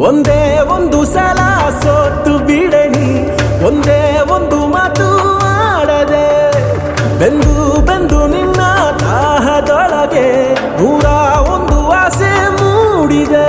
ಒಂದೇ ಒಂದು ಸಲ ಸೋತು ಬಿಡಣಿ, ಒಂದೇ ಒಂದು ಮಾತು ಆಡದೆ, ಬೆಂದು ಬೆಂದು ನಿನ್ನ ದಾಹದೊಳಗೆ 101 ಆಸೆ ಮೂಡಿದೆ.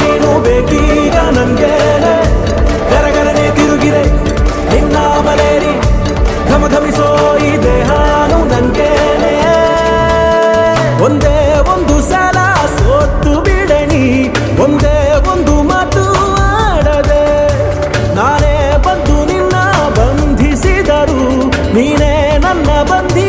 ನೀನು ಬೇಕೀಗ ನನ್ಗೇನೆ, ಗರಗರನೆ ತಿರುಗಿದೆ ನಿನ್ನ ಮಲೇರಿ, ಘಮಘಮಿಸೋ ಈ ದೇಹಾನು ನನ್ಗೇನೆ. ಒಂದೇ ಒಂದು ಸಲ ಸೋತು ಬಿಡಣಿ, ಒಂದೇ ಒಂದು ಮಾತು ಆಡದೆ, ನಾನೇ ಬಂದು ನಿನ್ನ ಬಂಧಿಸಿದರು ನೀನೇ ನನ್ನ ಬಂಧಿ.